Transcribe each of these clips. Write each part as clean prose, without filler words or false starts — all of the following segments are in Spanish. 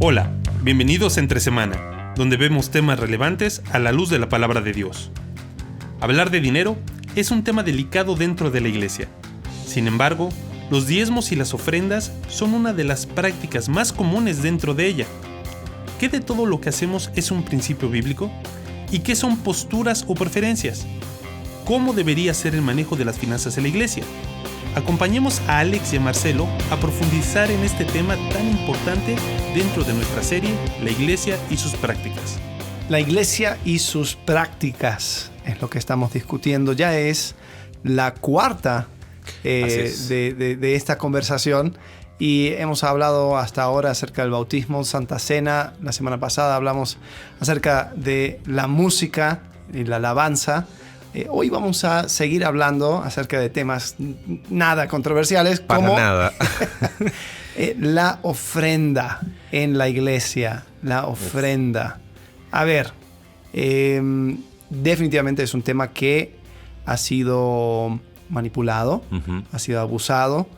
Hola, bienvenidos a Entre Semana, donde vemos temas relevantes a la luz de la palabra de Dios. Hablar de dinero es un tema delicado dentro de la iglesia. Sin embargo, los diezmos y las ofrendas son una de las prácticas más comunes dentro de ella. ¿Qué de todo lo que hacemos es un principio bíblico? ¿Y qué son posturas o preferencias? ¿Cómo debería ser el manejo de las finanzas en la iglesia? Acompañemos a Alex y a Marcelo a profundizar en este tema tan importante dentro de nuestra serie La Iglesia y sus prácticas. La iglesia y sus prácticas es lo que estamos discutiendo. Ya es la cuarta de esta conversación y hemos hablado hasta ahora acerca del bautismo, Santa Cena. La semana pasada hablamos acerca de la música y la alabanza. Hoy vamos a seguir hablando acerca de temas nada controversiales como la ofrenda en la iglesia. La ofrenda. A ver, definitivamente es un tema que ha sido manipulado, ha sido abusado.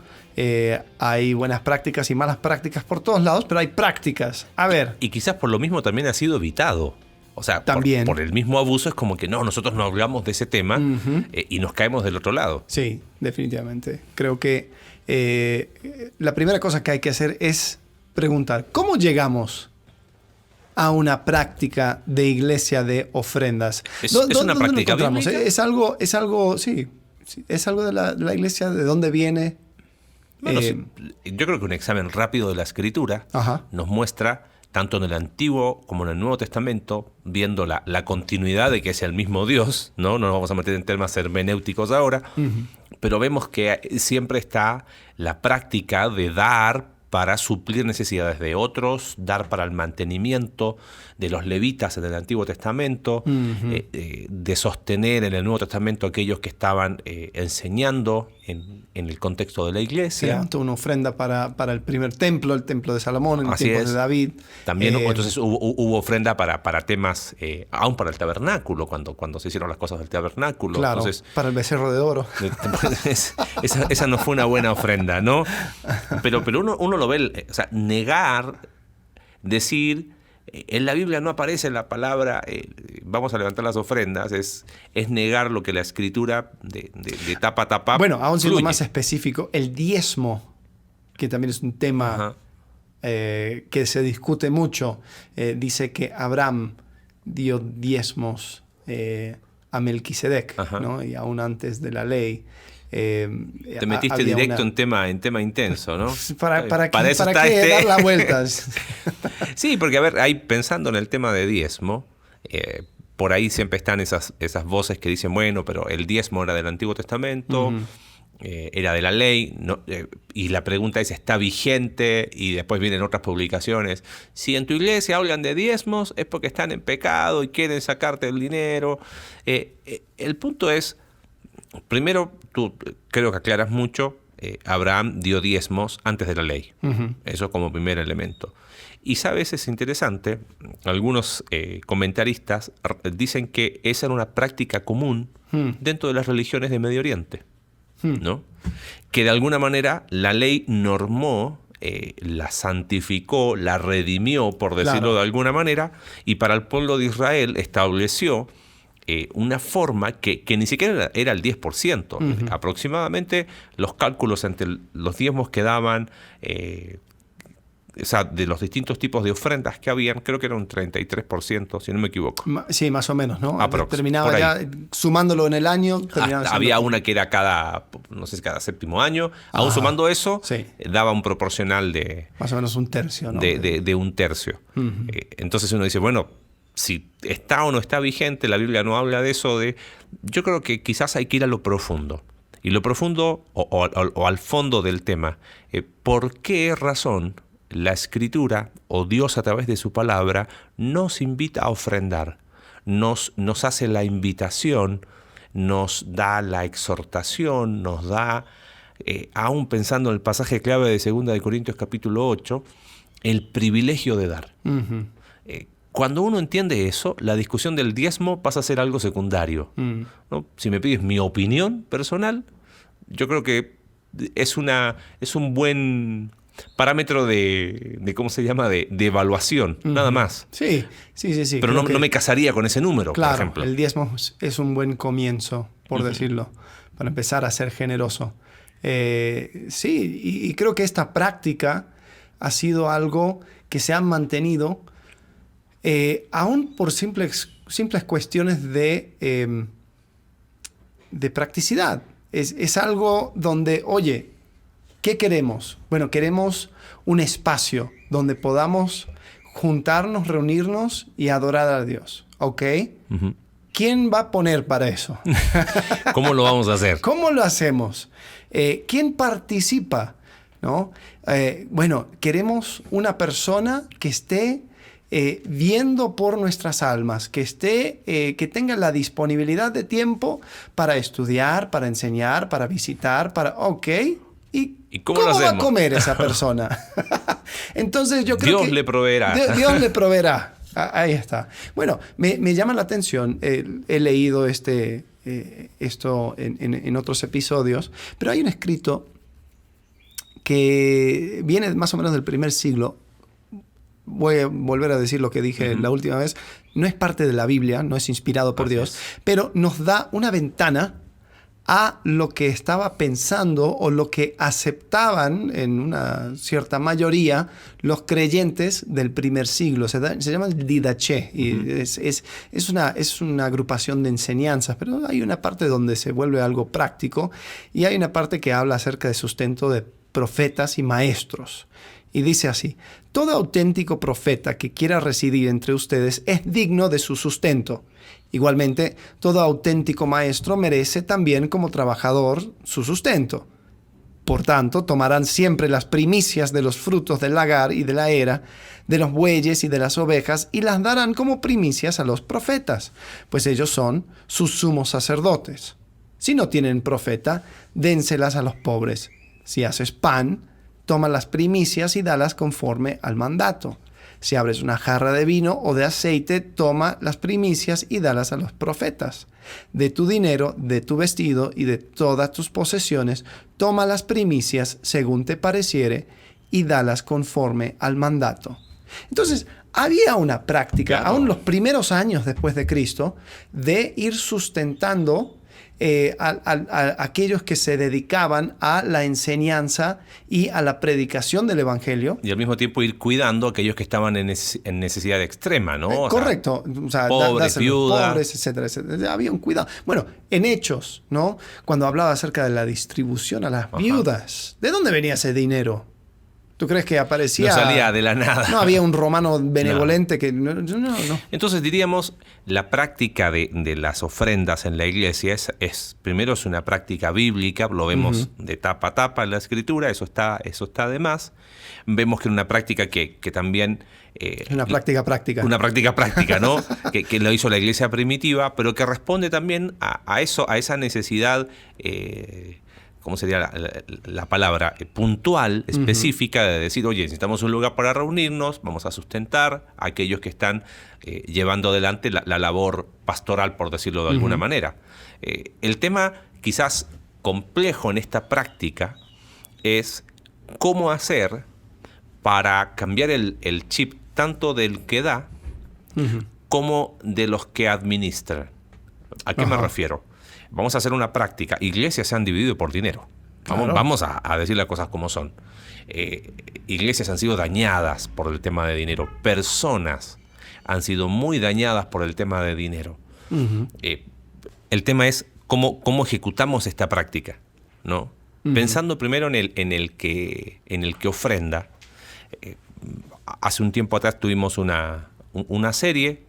Hay buenas prácticas y malas prácticas por todos lados, pero hay prácticas. A ver. Y quizás por lo mismo también ha sido evitado. O sea, también. Por el mismo abuso es como que nosotros no hablamos de ese tema y nos caemos del otro lado. Sí, definitivamente. Creo que la primera cosa que hay que hacer es preguntar, ¿cómo llegamos a una práctica de iglesia de ofrendas? ¿Es una práctica bíblica? Es algo, sí, es algo de la iglesia, ¿de dónde viene? Bueno, yo creo que un examen rápido de la Escritura nos muestra, tanto en el Antiguo como en el Nuevo Testamento, viendo la continuidad de que es el mismo Dios, no nos vamos a meter en temas hermenéuticos ahora, pero vemos que siempre está la práctica de dar para suplir necesidades de otros, dar para el mantenimiento de los levitas en el Antiguo Testamento, de sostener en el Nuevo Testamento a aquellos que estaban enseñando en el contexto de la iglesia. Se levantó una ofrenda para el primer templo, el templo de Salomón, en el tiempo de David. También entonces hubo ofrenda para temas, aún para el tabernáculo, cuando se hicieron las cosas del tabernáculo. Claro, entonces, para el becerro de oro. Esa no fue una buena ofrenda, ¿no? Pero uno lo ve, o sea, negar, decir, en la Biblia no aparece la palabra vamos a levantar las ofrendas, es negar lo que la Escritura de tapa a tapa. Bueno, aún siendo fluye. más específico, el diezmo, que también es un tema que se discute mucho, dice que Abraham dio diezmos a Melquisedec, ¿no? Y aún antes de la ley. Te metiste directo en tema intenso, ¿no? ¿Para qué dar las vueltas? Sí, porque a ver, ahí pensando en el tema de diezmo, por ahí siempre están esas voces que dicen, bueno, pero el diezmo era del Antiguo Testamento, era de la ley, y la pregunta es, ¿está vigente? Y después vienen otras publicaciones. Si en tu iglesia hablan de diezmos, es porque están en pecado y quieren sacarte el dinero. El punto es, primero, tú creo que aclaras mucho, Abraham dio diezmos antes de la ley. Eso como primer elemento. Y sabes, es interesante, algunos comentaristas dicen que esa era una práctica común dentro de las religiones de Medio Oriente, ¿no? Que de alguna manera la ley normó, la santificó, la redimió, por decirlo de alguna manera, y para el pueblo de Israel estableció una forma que ni siquiera era el 10%. Aproximadamente los cálculos entre los diezmos que daban, o sea, de los distintos tipos de ofrendas que habían, creo que era un 33%, si no me equivoco. Sí, más o menos, ¿no? Terminaba ya, sumándolo en el año. Había una que era cada séptimo año. Aún sumando eso, daba un proporcional de... Más o menos un tercio, ¿no? De un tercio. Entonces uno dice, bueno, si está o no está vigente, la Biblia no habla de eso. Yo creo que quizás hay que ir a lo profundo. Y lo profundo, o al fondo del tema, ¿por qué razón la Escritura o Dios a través de su palabra nos invita a ofrendar? Nos hace la invitación, nos da la exhortación, nos da, aún pensando en el pasaje clave de 2 de Corintios capítulo 8, el privilegio de dar. Cuando uno entiende eso, la discusión del diezmo pasa a ser algo secundario, ¿no? Si me pides mi opinión personal, yo creo que es un buen parámetro de ¿cómo se llama? De evaluación, nada más. Sí. Pero no me casaría con ese número, claro, por ejemplo. El diezmo es un buen comienzo, por decirlo, para empezar a ser generoso. Sí, y creo que esta práctica ha sido algo que se ha mantenido aún por simples cuestiones de practicidad. Es algo donde, oye, ¿qué queremos? Bueno, queremos un espacio donde podamos juntarnos, reunirnos y adorar a Dios. ¿Ok? ¿Quién va a poner para eso? ¿Cómo lo vamos a hacer? ¿Cómo lo hacemos? ¿Quién participa? ¿No? Bueno, queremos una persona que esté viendo por nuestras almas, que tenga la disponibilidad de tiempo para estudiar, para enseñar, para visitar, ok. ¿Y cómo va a comer esa persona? Entonces yo creo Dios le proveerá. Dios le proveerá. Ahí está. Bueno, me llama la atención. He leído esto en otros episodios, pero hay un escrito que viene más o menos del primer siglo. Voy a volver a decir lo que dije la última vez. No es parte de la Biblia, no es inspirado por Dios, pero nos da una ventana a lo que estaba pensando o lo que aceptaban en una cierta mayoría los creyentes del primer siglo. Se llama Didache y es una agrupación de enseñanzas, pero hay una parte donde se vuelve algo práctico y hay una parte que habla acerca de sustento de profetas y maestros. Y dice así: todo auténtico profeta que quiera residir entre ustedes es digno de su sustento. Igualmente, todo auténtico maestro merece también como trabajador su sustento. Por tanto, tomarán siempre las primicias de los frutos del lagar y de la era, de los bueyes y de las ovejas, y las darán como primicias a los profetas, pues ellos son sus sumos sacerdotes. Si no tienen profeta, dénselas a los pobres. Si haces pan, toma las primicias y dalas conforme al mandato. Si abres una jarra de vino o de aceite, toma las primicias y dalas a los profetas. De tu dinero, de tu vestido y de todas tus posesiones, toma las primicias según te pareciere y dalas conforme al mandato. Entonces, había una práctica, aún los primeros años después de Cristo, de ir sustentando a aquellos que se dedicaban a la enseñanza y a la predicación del Evangelio. Y al mismo tiempo ir cuidando a aquellos que estaban en necesidad extrema, ¿no? Correcto. O sea, pobres, viudas. Pobres, etcétera, etcétera. Había un cuidado. Bueno, en Hechos, ¿no? Cuando hablaba acerca de la distribución a las viudas, ¿de dónde venía ese dinero? ¿Tú crees que aparecía? No salía de la nada. No había un romano benevolente no. que... No. Entonces diríamos, la práctica de las ofrendas en la iglesia primero es una práctica bíblica, lo vemos de tapa a tapa en la Escritura, eso está de más. Vemos que es una práctica que también... una práctica práctica. Una práctica práctica, ¿no? que lo hizo la iglesia primitiva, pero que responde también a esa necesidad... ¿cómo sería la palabra? Puntual, específica, de decir, oye, necesitamos un lugar para reunirnos, vamos a sustentar a aquellos que están llevando adelante la labor pastoral, por decirlo de alguna manera. El tema quizás complejo en esta práctica es cómo hacer para cambiar el chip tanto del que da como de los que administran. ¿A qué me refiero? Vamos a hacer una práctica. Iglesias se han dividido por dinero. Vamos a decir las cosas como son. Iglesias han sido dañadas por el tema de dinero. Personas han sido muy dañadas por el tema de dinero. El tema es cómo ejecutamos esta práctica, ¿no? Pensando primero en el que ofrenda. Hace un tiempo atrás tuvimos una serie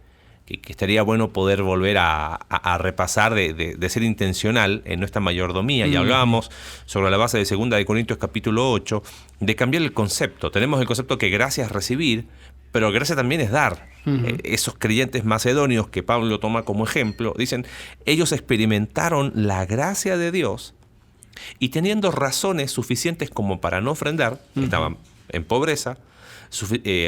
que estaría bueno poder volver a repasar de ser intencional en nuestra mayordomía. Y hablábamos sobre la base de 2 Corintios capítulo 8, de cambiar el concepto. Tenemos el concepto que gracia es recibir, pero gracia también es dar. Esos creyentes macedonios que Pablo toma como ejemplo, dicen, ellos experimentaron la gracia de Dios y teniendo razones suficientes como para no ofrendar, estaban en pobreza,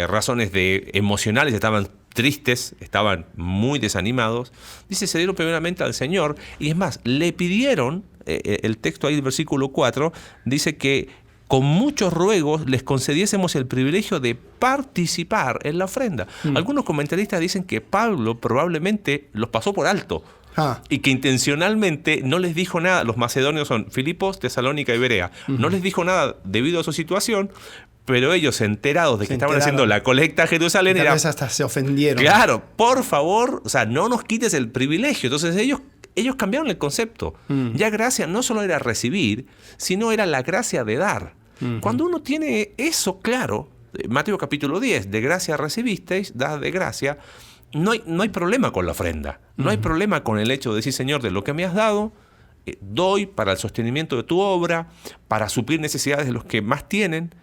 razones emocionales, estaban tristes, estaban muy desanimados, dice, se dieron primeramente al Señor, y es más, le pidieron, el texto ahí del versículo 4, dice que con muchos ruegos les concediésemos el privilegio de participar en la ofrenda. Algunos comentaristas dicen que Pablo probablemente los pasó por alto. Y que intencionalmente no les dijo nada. Los macedonios son Filipos, Tesalónica y Berea. No les dijo nada debido a su situación, pero ellos, enterados de que estaban haciendo la colecta a Jerusalén, tal vez hasta se ofendieron. Claro, por favor, o sea, no nos quites el privilegio. Entonces ellos cambiaron el concepto. Ya gracia no solo era recibir, sino era la gracia de dar. Cuando uno tiene eso claro, Mateo capítulo 10, de gracia recibisteis, dad de gracia, no hay problema con la ofrenda. No hay problema con el hecho de decir, Señor, de lo que me has dado, doy para el sostenimiento de tu obra, para suplir necesidades de los que más tienen,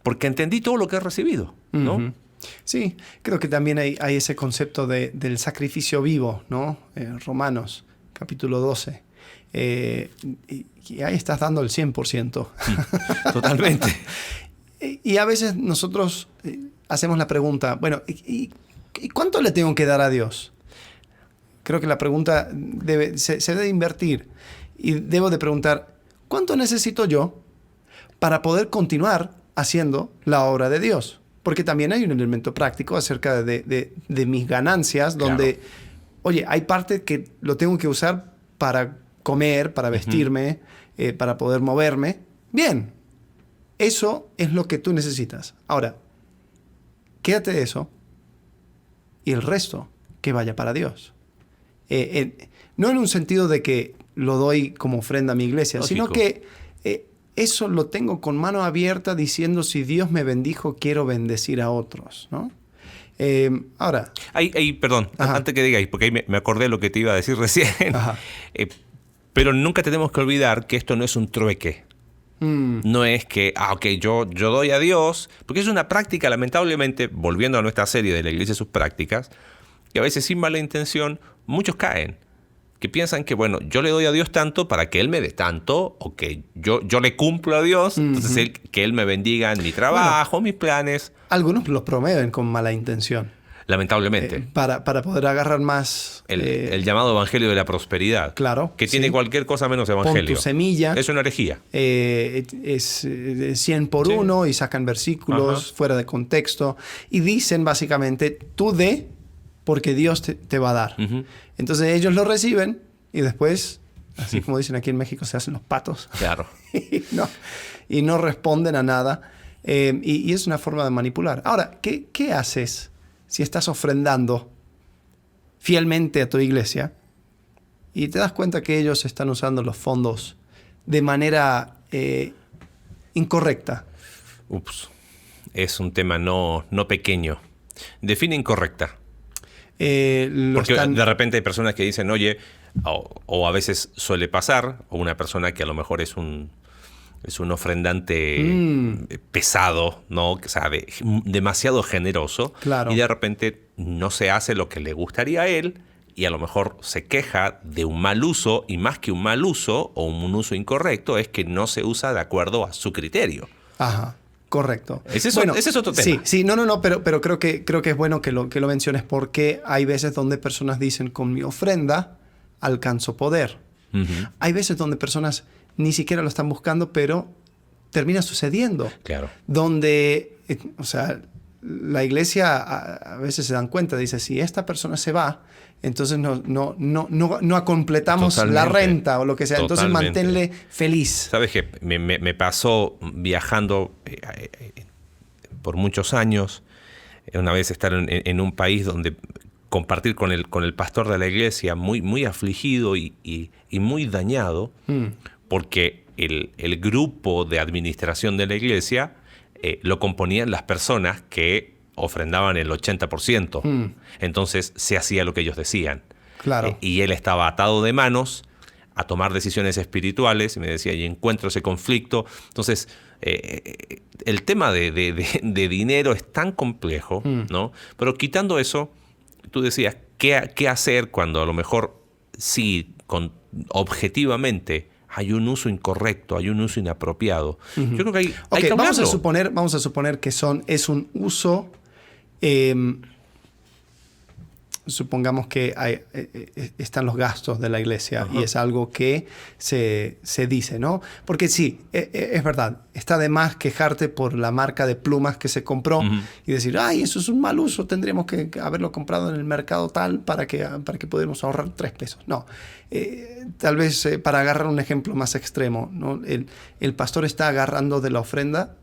porque entendí todo lo que he recibido, ¿no? Sí, creo que también hay ese concepto del sacrificio vivo, ¿no? Romanos, capítulo 12. Y ahí estás dando el 100%. Totalmente. Y a veces nosotros hacemos la pregunta, bueno, ¿y cuánto le tengo que dar a Dios? Creo que la pregunta se debe invertir. Y debo de preguntar, ¿cuánto necesito yo para poder continuar haciendo la obra de Dios? Porque también hay un elemento práctico acerca de mis ganancias, donde, oye, hay parte que lo tengo que usar para comer, para vestirme, para poder moverme. Bien, eso es lo que tú necesitas. Ahora, quédate de eso y el resto que vaya para Dios. No en un sentido de que lo doy como ofrenda a mi iglesia, sino que eso lo tengo con mano abierta diciendo, si Dios me bendijo, quiero bendecir a otros, ¿no? Ahora... Perdón, antes que digáis, porque ahí me acordé de lo que te iba a decir recién. Pero nunca tenemos que olvidar que esto no es un trueque. No es que, yo doy a Dios, porque es una práctica, lamentablemente, volviendo a nuestra serie de la iglesia y sus prácticas, que a veces sin mala intención muchos caen, que piensan que, bueno, yo le doy a Dios tanto para que Él me dé tanto, o que yo le cumplo a Dios, entonces que Él me bendiga en mi trabajo, mis planes. Algunos los promueven con mala intención. Lamentablemente. Para poder agarrar más... El llamado evangelio de la prosperidad. Claro. Que tiene cualquier cosa menos evangelio. Pon tu semilla. Es una herejía. Es 100 por 1 y sacan versículos fuera de contexto. Y dicen básicamente, tú dé porque Dios te va a dar. Entonces ellos lo reciben y después, así como dicen aquí en México, se hacen los patos. Claro. y no responden a nada. Y es una forma de manipular. Ahora, ¿qué haces si estás ofrendando fielmente a tu iglesia y te das cuenta que ellos están usando los fondos de manera incorrecta? Es un tema no pequeño. Define incorrecta. Porque de repente hay personas que dicen, oye, o a veces suele pasar, o una persona que a lo mejor es un ofrendante pesado, ¿no? O sea, demasiado generoso. Claro. Y de repente no se hace lo que le gustaría a él y a lo mejor se queja de un mal uso, y más que un mal uso o un uso incorrecto, es que no se usa de acuerdo a su criterio. Ajá. Correcto. Ese es otro tema. Sí, pero creo que es bueno que lo menciones, porque hay veces donde personas dicen, con mi ofrenda alcanzo poder. Hay veces donde personas ni siquiera lo están buscando, pero termina sucediendo. Claro. Donde, la iglesia a veces se dan cuenta, dice, si esta persona se va, entonces no completamos la renta o lo que sea. Entonces manténle feliz. ¿Sabes qué? Me pasó viajando por muchos años, una vez estar en un país donde compartir con el pastor de la iglesia, muy, muy afligido y muy dañado, porque el grupo de administración de la iglesia lo componían las personas que ofrendaban el 80%. Entonces se hacía lo que ellos decían. Claro. Y él estaba atado de manos a tomar decisiones espirituales, y me decía, y encuentro ese conflicto. Entonces, el tema de dinero es tan complejo, ¿no? Pero quitando eso, tú decías, ¿qué hacer cuando a lo mejor sí, objetivamente hay un uso incorrecto, hay un uso inapropiado? Yo creo que hay que hablarlo. Vamos a suponer que es un uso supongamos que están los gastos de la iglesia y es algo que se dice, ¿no? Porque sí, es verdad, está de más quejarte por la marca de plumas que se compró y decir, ay, eso es un mal uso, tendríamos que haberlo comprado en el mercado tal para que pudiéramos ahorrar 3 pesos. No, tal vez para agarrar un ejemplo más extremo, ¿no? El pastor está agarrando de la ofrenda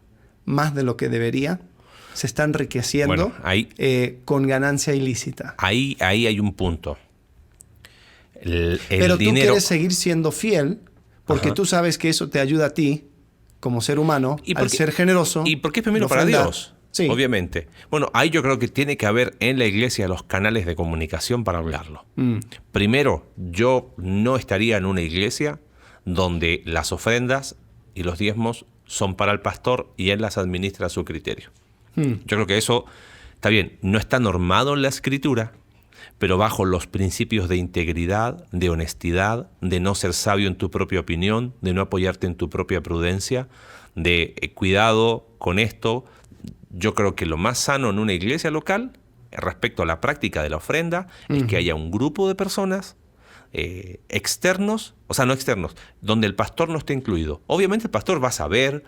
más de lo que debería. Se está enriqueciendo con ganancia ilícita. Ahí hay un punto. Pero tú quieres seguir siendo fiel porque tú sabes que eso te ayuda a ti como ser humano al ser generoso. Y porque es primero para Dios, sí. Obviamente. Bueno, ahí yo creo que tiene que haber en la iglesia los canales de comunicación para hablarlo. Primero, yo no estaría en una iglesia donde las ofrendas y los diezmos son para el pastor y él las administra a su criterio. Yo creo que eso está bien, no está normado en la Escritura, pero bajo los principios de integridad, de honestidad, de no ser sabio en tu propia opinión, de no apoyarte en tu propia prudencia, de cuidado con esto. Yo creo que lo más sano en una iglesia local, respecto a la práctica de la ofrenda, es que haya un grupo de personas externos, o sea, no externos, donde el pastor no esté incluido. Obviamente el pastor va a saber,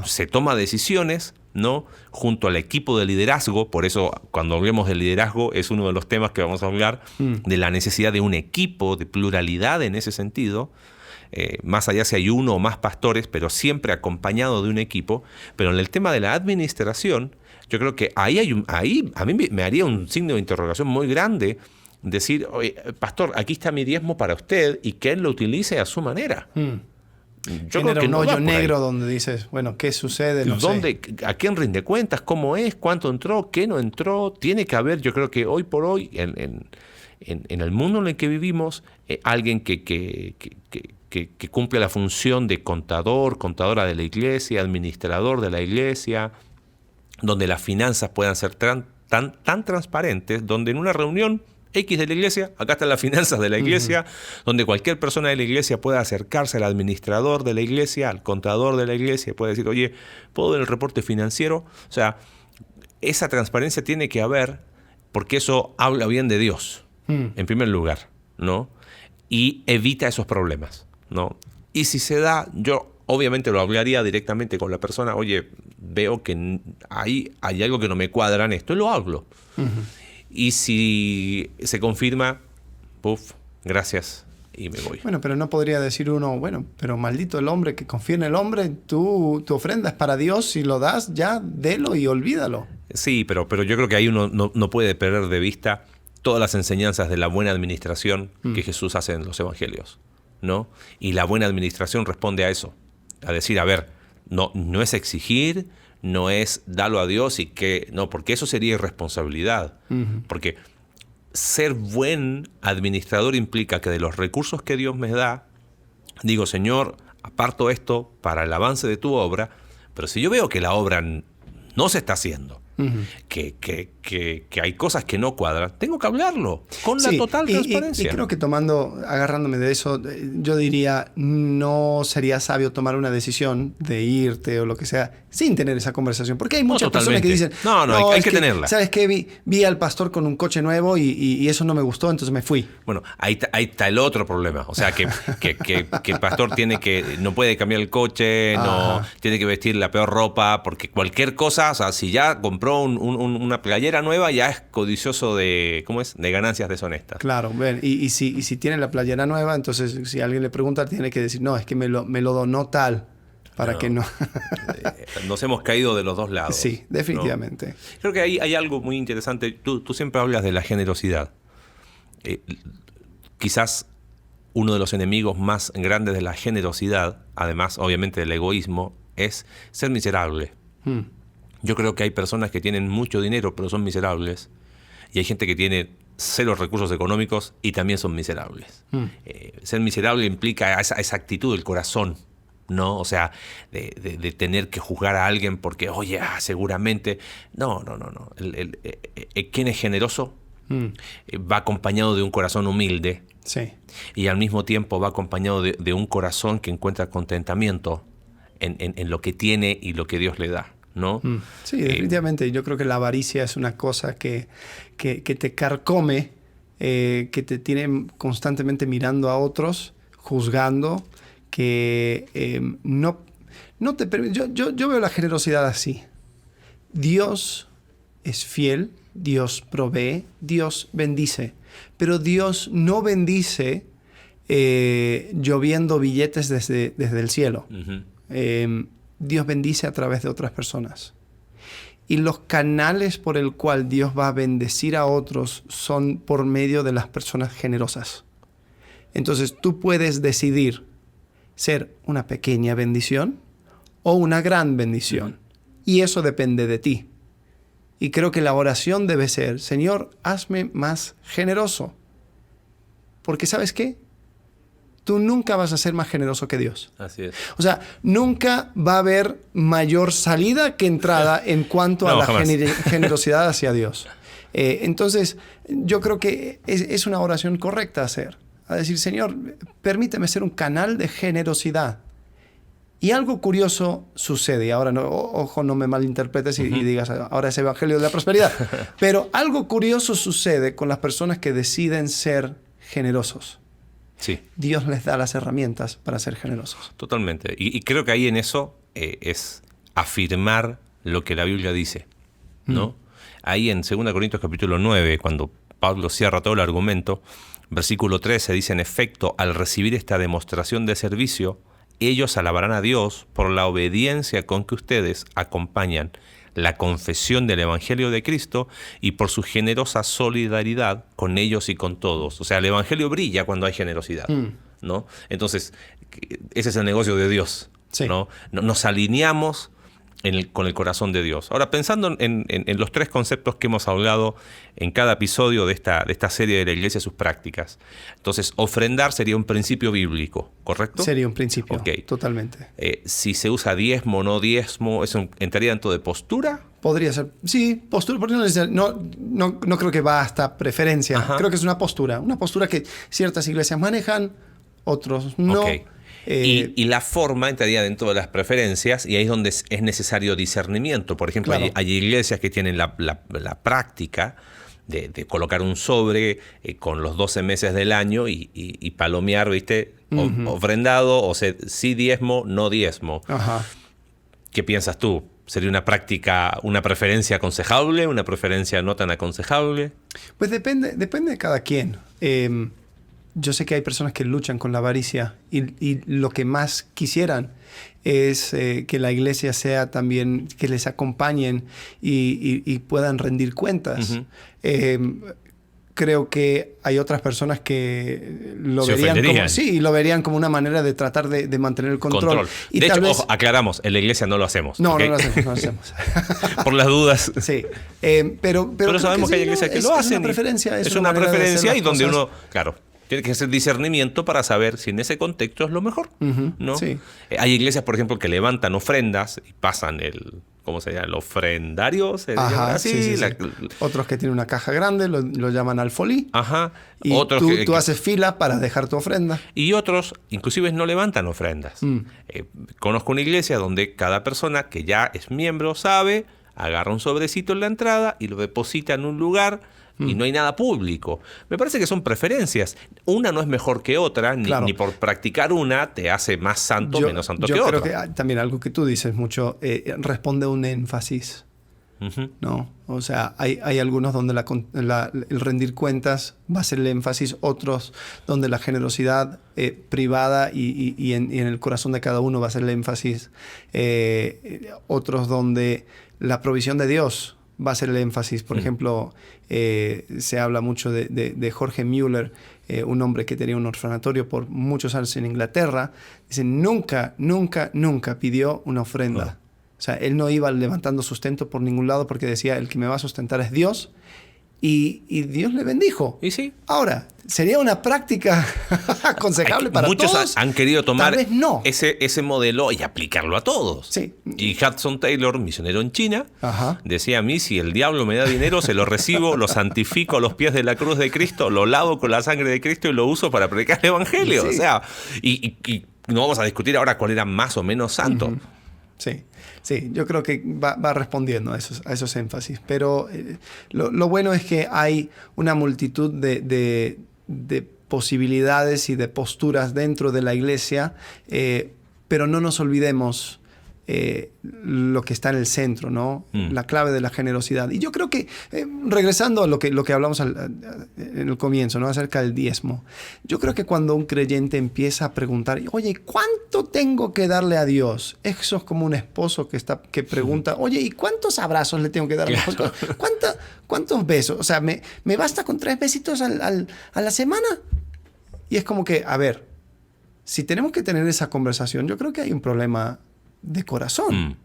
se toma decisiones, ¿no? Junto al equipo de liderazgo. Por eso cuando hablemos de liderazgo es uno de los temas que vamos a hablar, de la necesidad de un equipo, de pluralidad en ese sentido, más allá si hay uno o más pastores, pero siempre acompañado de un equipo. Pero en el tema de la administración, yo creo que ahí a mí me haría un signo de interrogación muy grande, decir, oye, pastor, aquí está mi diezmo para usted, y que él lo utilice a su manera. Yo creo que un hoyo negro donde dices, bueno, ¿qué sucede? No sé. ¿A quién rinde cuentas? ¿Cómo es? ¿Cuánto entró? ¿Qué no entró? Tiene que haber, yo creo que hoy por hoy, en el mundo en el que vivimos, alguien que cumple la función de contador, contadora de la iglesia, administrador de la iglesia, donde las finanzas puedan ser tan transparentes, donde en una reunión X de la iglesia, acá están las finanzas de la iglesia, donde cualquier persona de la iglesia pueda acercarse al administrador de la iglesia, al contador de la iglesia, y puede decir, oye, ¿puedo ver el reporte financiero? O sea, esa transparencia tiene que haber, porque eso habla bien de Dios, en primer lugar, ¿no? Y evita esos problemas, ¿no? Y si se da, yo obviamente lo hablaría directamente con la persona, oye, veo que hay algo que no me cuadra en esto, y lo hablo. Y si se confirma, gracias, y me voy. Bueno, pero no podría decir uno, bueno, pero maldito el hombre que confía en el hombre, tu ofrenda es para Dios, si lo das, ya délo y olvídalo. Sí, pero yo creo que ahí uno no puede perder de vista todas las enseñanzas de la buena administración que Jesús hace en los evangelios, ¿no? Y la buena administración responde a eso, a decir, a ver, no es exigir, no es darlo a Dios y que... No, porque eso sería irresponsabilidad. Porque ser buen administrador implica que de los recursos que Dios me da, digo, Señor, aparto esto para el avance de tu obra, pero si yo veo que la obra no se está haciendo, que hay cosas que no cuadran, tengo que hablarlo con la total transparencia. Y creo que agarrándome de eso, yo diría, no sería sabio tomar una decisión de irte o lo que sea sin tener esa conversación, porque hay muchas personas que dicen, hay que tenerla. ¿Sabes qué? Vi al pastor con un coche nuevo y eso no me gustó, entonces me fui. Bueno, ahí está el otro problema, o sea, que el pastor no puede cambiar el coche, no tiene que vestir la peor ropa, porque cualquier cosa, o sea, si ya compró una playera nueva, ya es codicioso de ganancias deshonestas. Claro, y si tiene la playera nueva, entonces si alguien le pregunta, tiene que decir, no, es que me lo donó tal, para que no... Nos hemos caído de los dos lados. Sí, definitivamente. ¿No? Creo que hay algo muy interesante. Tú siempre hablas de la generosidad. Quizás uno de los enemigos más grandes de la generosidad, además, obviamente, del egoísmo, es ser miserable. Yo creo que hay personas que tienen mucho dinero, pero son miserables. Y hay gente que tiene 0 recursos económicos y también son miserables. Ser miserable implica esa actitud del corazón, ¿no? O sea, de tener que juzgar a alguien porque, oye, seguramente... No. Quien es generoso va acompañado de un corazón humilde. Sí. Y al mismo tiempo va acompañado de un corazón que encuentra contentamiento en lo que tiene y lo que Dios le da, ¿no? Sí, definitivamente. Yo creo que la avaricia es una cosa que te carcome, que te tiene constantemente mirando a otros, juzgando, que no te permite. Yo veo la generosidad así. Dios es fiel, Dios provee, Dios bendice, pero Dios no bendice lloviendo billetes desde el cielo. Dios bendice a través de otras personas. Y los canales por el cual Dios va a bendecir a otros son por medio de las personas generosas. Entonces tú puedes decidir ser una pequeña bendición o una gran bendición. Y eso depende de ti. Y creo que la oración debe ser: Señor, hazme más generoso. Porque ¿sabes qué? Tú nunca vas a ser más generoso que Dios. Así es. O sea, nunca va a haber mayor salida que entrada en cuanto a la generosidad hacia Dios. Entonces, yo creo que es una oración correcta hacer. A decir: Señor, permíteme ser un canal de generosidad. Y algo curioso sucede. Ahora, ojo, no me malinterpretes y digas, ahora es evangelio de la prosperidad. Pero algo curioso sucede con las personas que deciden ser generosos. Sí. Dios les da las herramientas para ser generosos. Totalmente. Y creo que ahí en eso es afirmar lo que la Biblia dice, ¿no? Ahí en 2 Corintios capítulo 9, cuando Pablo cierra todo el argumento, versículo 13 dice: en efecto, al recibir esta demostración de servicio, ellos alabarán a Dios por la obediencia con que ustedes acompañan la confesión del Evangelio de Cristo y por su generosa solidaridad con ellos y con todos. O sea, el Evangelio brilla cuando hay generosidad, ¿no? Entonces, ese es el negocio de Dios, sí. ¿no? Nos alineamos con el corazón de Dios. Ahora, pensando en los 3 conceptos que hemos hablado en cada episodio de esta serie de la Iglesia, sus prácticas. Entonces, ofrendar sería un principio bíblico, ¿correcto? Sería un principio, okay. Totalmente. Si se usa diezmo o no diezmo, ¿eso entraría dentro de postura? Podría ser. Sí, postura. Porque no creo que va hasta preferencia. Ajá. Creo que es una postura. Una postura que ciertas iglesias manejan, otros no. Okay. Y la forma entraría dentro de las preferencias, y ahí es donde es necesario discernimiento. Por ejemplo, claro, hay iglesias que tienen la práctica de colocar un sobre con los 12 meses del año y palomear, ¿viste? Ofrendado, o sea, sí diezmo, no diezmo. Ajá. ¿Qué piensas tú? ¿Sería una práctica, una preferencia aconsejable, una preferencia no tan aconsejable? Pues depende de cada quien. Yo sé que hay personas que luchan con la avaricia y lo que más quisieran es que la iglesia sea también, que les acompañen y puedan rendir cuentas. Creo que hay otras personas que lo verían como una manera de tratar de mantener el control. Y de hecho, ojo, aclaramos, en la iglesia no lo hacemos. No, ¿okay? no lo hacemos. Por las dudas. Sí. Pero sabemos que hay iglesias que lo hacen. Es una preferencia. Es una preferencia y donde uno, claro, tiene que hacer discernimiento para saber si en ese contexto es lo mejor, ¿no? Sí. Hay iglesias, por ejemplo, que levantan ofrendas y pasan ¿cómo se llama? El ofrendario. Ajá, sí. Otros que tienen una caja grande lo llaman alfolí. Ajá. Y otros tú haces fila para dejar tu ofrenda. Y otros, inclusive, no levantan ofrendas. Conozco una iglesia donde cada persona que ya es miembro sabe, agarra un sobrecito en la entrada y lo deposita en un lugar. Y no hay nada público. Me parece que son preferencias. Una no es mejor que otra, ni por practicar una te hace más santo o menos santo que otra. Yo creo que también algo que tú dices mucho responde a un énfasis. ¿No? O sea, hay algunos donde el rendir cuentas va a ser el énfasis, otros donde la generosidad privada y en el corazón de cada uno va a ser el énfasis, otros donde la provisión de Dios va a ser el énfasis. Por ejemplo, se habla mucho de Jorge Müller, un hombre que tenía un orfanatorio por muchos años en Inglaterra. Dice, nunca pidió una ofrenda. O sea, él no iba levantando sustento por ningún lado porque decía, el que me va a sustentar es Dios. Y Dios le bendijo. ¿Y sí? Ahora, ¿sería una práctica aconsejable para todos? Muchos han querido tomar Tal vez no. ese modelo y aplicarlo a todos. Sí. Y Hudson Taylor, misionero en China, Ajá, decía a mí, si el diablo me da dinero, se lo recibo, lo santifico a los pies de la cruz de Cristo, lo lavo con la sangre de Cristo y lo uso para predicar el evangelio. Sí. O sea, y no vamos a discutir ahora cuál era más o menos santo. Sí, yo creo que va respondiendo a esos énfasis. Pero lo bueno es que hay una multitud de posibilidades y de posturas dentro de la iglesia, pero no nos olvidemos lo que está en el centro, ¿no? La clave de la generosidad. Y yo creo que, regresando a lo que hablamos en el comienzo, ¿no? Acerca del diezmo, yo creo que cuando un creyente empieza a preguntar, oye, ¿cuánto tengo que darle a Dios? Eso es como un esposo que pregunta, oye, ¿y cuántos abrazos le tengo que dar a mi esposo? ¿Cuántos besos? O sea, ¿me basta con 3 besitos a la semana? Y es como que, a ver, si tenemos que tener esa conversación, yo creo que hay un problema de corazón.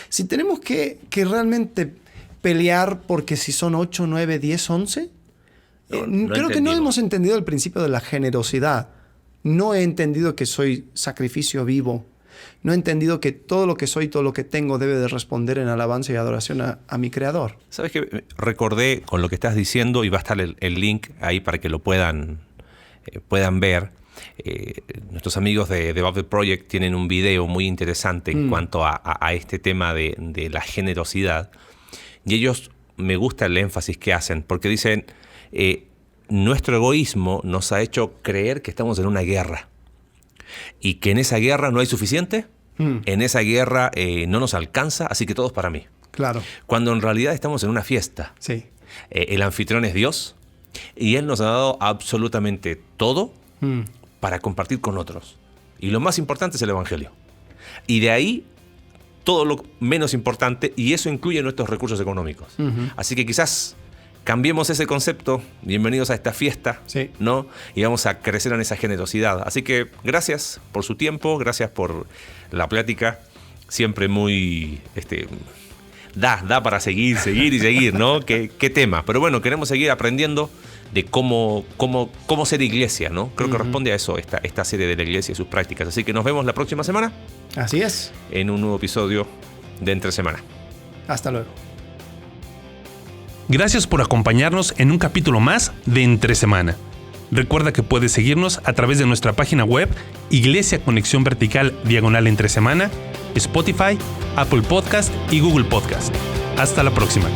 Si tenemos que realmente pelear porque si son 8, 9, 10, 11, creo que no hemos entendido el principio de la generosidad. No he entendido que soy sacrificio vivo. No he entendido que todo lo que soy, todo lo que tengo debe de responder en alabanza y adoración a mi Creador. ¿Sabes qué? Recordé con lo que estás diciendo y va a estar el link ahí para que lo puedan ver. Nuestros amigos de Bible Project tienen un video muy interesante en cuanto a este tema de la generosidad, y ellos, me gusta el énfasis que hacen, porque dicen, nuestro egoísmo nos ha hecho creer que estamos en una guerra y que en esa guerra no hay suficiente, en esa guerra no nos alcanza, así que todo es para mí. Claro. Cuando en realidad estamos en una fiesta. Sí. El anfitrión es Dios y Él nos ha dado absolutamente todo para compartir con otros. Y lo más importante es el Evangelio. Y de ahí todo lo menos importante, y eso incluye nuestros recursos económicos. Así que quizás cambiemos ese concepto. Bienvenidos a esta fiesta, ¿no? Y vamos a crecer en esa generosidad. Así que gracias por su tiempo, gracias por la plática. Siempre muy... Da para seguir y seguir, ¿no? ¿Qué tema? Pero bueno, queremos seguir aprendiendo de cómo ser iglesia, ¿no? Creo que responde a eso esta serie de la iglesia y sus prácticas. Así que nos vemos la próxima semana. Así es. En un nuevo episodio de Entre Semana. Hasta luego. Gracias por acompañarnos en un capítulo más de Entre Semana. Recuerda que puedes seguirnos a través de nuestra página web, Iglesia Conexión Vertical /Entre Semana, Spotify, Apple Podcast y Google Podcast. Hasta la próxima.